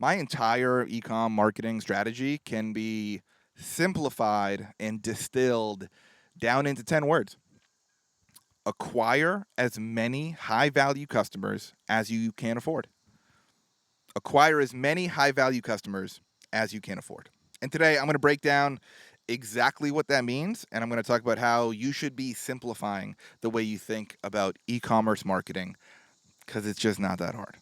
My entire ecom marketing strategy can be simplified and distilled down into 10 words. Acquire as many high value customers as you can afford. Acquire as many high value customers as you can afford. And today I'm going to break down exactly what that means. And I'm going to talk about how you should be simplifying the way you think about e commerce marketing because it's just not that hard.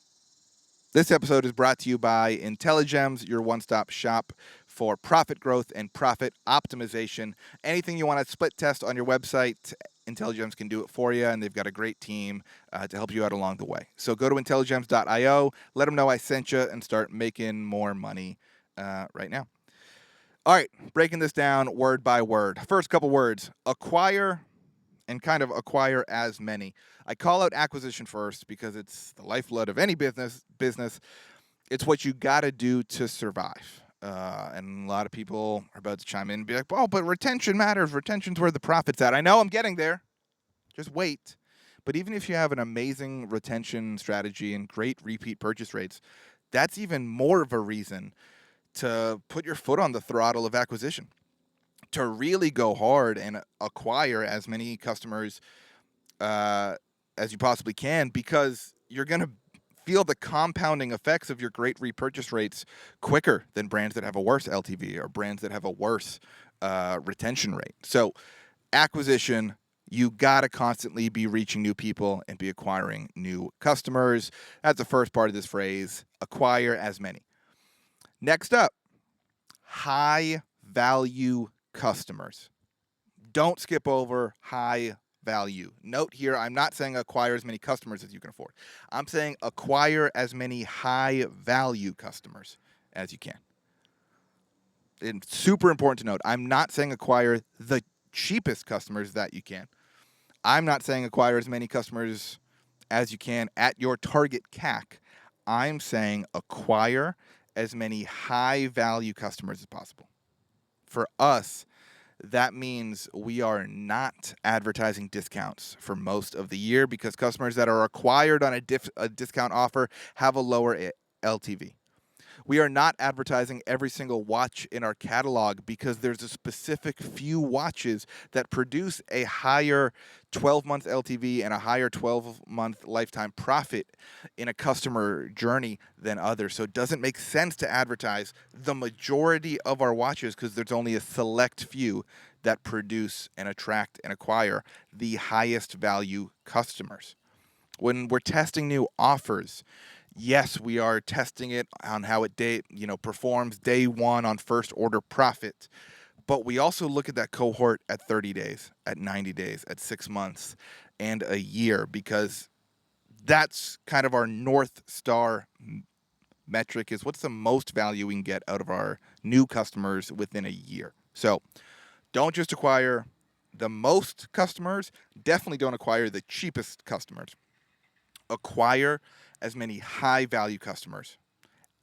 This episode is brought to you by IntelliGems, your one-stop shop for profit growth and profit optimization. Anything you want to split test on your website, IntelliGems can do it for you, and they've got a great team to help you out along the way. So go to IntelliGems.io, let them know I sent you, and start making more money right now. All right, breaking this down word by word. First couple words, acquire and kind of acquire as many. I call out acquisition first because it's the lifeblood of any business. It's what you got to do to survive. And a lot of people are about to chime in and be like, "Oh, but retention matters. Retention's where the profit's at." I know, I'm getting there. Just wait. But even if you have an amazing retention strategy and great repeat purchase rates, that's even more of a reason to put your foot on the throttle of acquisition, to really go hard and acquire as many customers as you possibly can, because you're going to feel the compounding effects of your great repurchase rates quicker than brands that have a worse LTV or brands that have a worse retention rate. So acquisition, you got to constantly be reaching new people and be acquiring new customers. That's the first part of this phrase, acquire as many. Next up, high value customers. Don't skip over high value. Note here, I'm not saying acquire as many customers as you can afford. I'm saying acquire as many high value customers as you can. It's super important to note, I'm not saying acquire the cheapest customers that you can. I'm not saying acquire as many customers as you can at your target CAC. I'm saying acquire as many high value customers as possible. For us, that means we are not advertising discounts for most of the year because customers that are acquired on a discount offer have a lower LTV. We are not advertising every single watch in our catalog because there's a specific few watches that produce a higher 12-month LTV and a higher 12-month lifetime profit in a customer journey than others. So it doesn't make sense to advertise the majority of our watches because there's only a select few that produce and attract and acquire the highest value customers. When we're testing new offers, yes, we are testing it on how it performs day one on first order profit. But we also look at that cohort at 30 days, at 90 days, at 6 months, and a year, because that's kind of our North Star metric, is what's the most value we can get out of our new customers within a year. So don't just acquire the most customers. Definitely don't acquire the cheapest customers. Acquire as many high value customers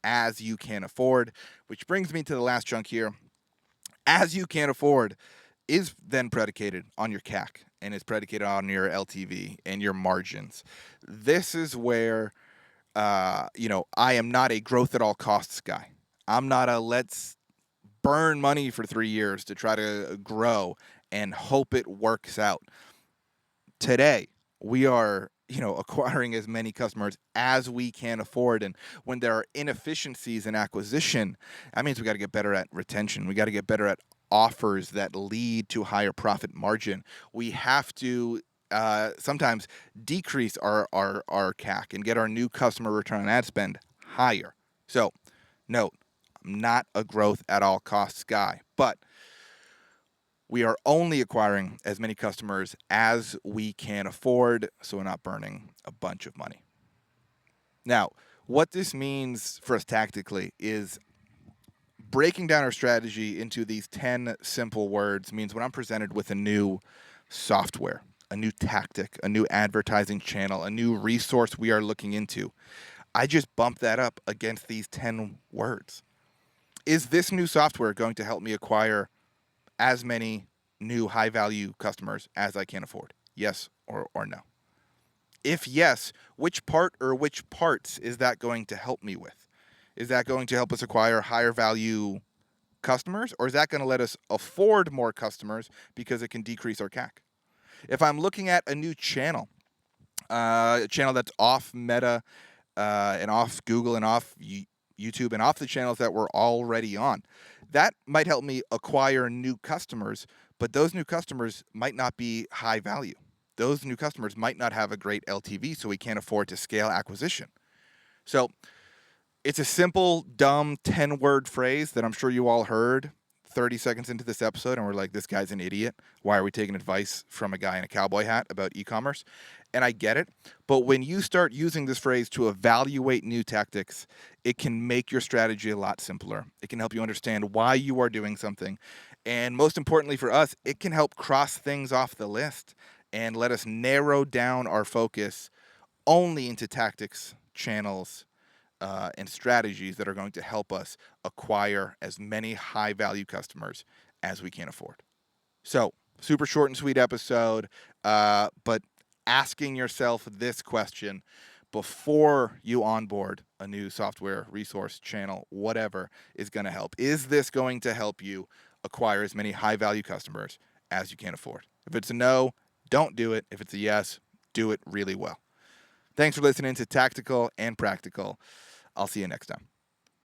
as you can afford, which brings me to the last chunk here. As you can afford is then predicated on your CAC and is predicated on your LTV and your margins. This is where, I am not a growth at all costs guy. I'm not a let's burn money for 3 years to try to grow and hope it works out. Today, we are acquiring as many customers as we can afford. And when there are inefficiencies in acquisition, that means we got to get better at retention. We got to get better at offers that lead to higher profit margin. We have to sometimes decrease our CAC and get our new customer return on ad spend higher. So note, I'm not a growth at all costs guy, but we are only acquiring as many customers as we can afford, so we're not burning a bunch of money. Now, what this means for us tactically is breaking down our strategy into these 10 simple words means when I'm presented with a new software, a new tactic, a new advertising channel, a new resource we are looking into, I just bump that up against these 10 words. Is this new software going to help me acquire as many new high-value customers as I can afford? Yes or no? If yes, which part or which parts is that going to help me with? Is that going to help us acquire higher value customers, or is that going to let us afford more customers because it can decrease our CAC? If I'm looking at a new channel, a channel that's off Meta and off Google and off YouTube and off the channels that we're already on, that might help me acquire new customers, but those new customers might not be high value. Those new customers might not have a great LTV, so we can't afford to scale acquisition. So it's a simple, dumb 10-word phrase that I'm sure you all heard 30 seconds into this episode, and we're like, this guy's an idiot. Why are we taking advice from a guy in a cowboy hat about e-commerce? And I get it. But when you start using this phrase to evaluate new tactics, it can make your strategy a lot simpler. It can help you understand why you are doing something. And most importantly for us, it can help cross things off the list and let us narrow down our focus only into tactics, channels, and strategies that are going to help us acquire as many high value customers as we can afford. So, super short and sweet episode, but asking yourself this question before you onboard a new software, resource, channel, whatever is going to help. Is this going to help you acquire as many high value customers as you can afford? If it's a no, don't do it. If it's a yes, do it really well. Thanks for listening to Tactical and Practical. I'll see you next time.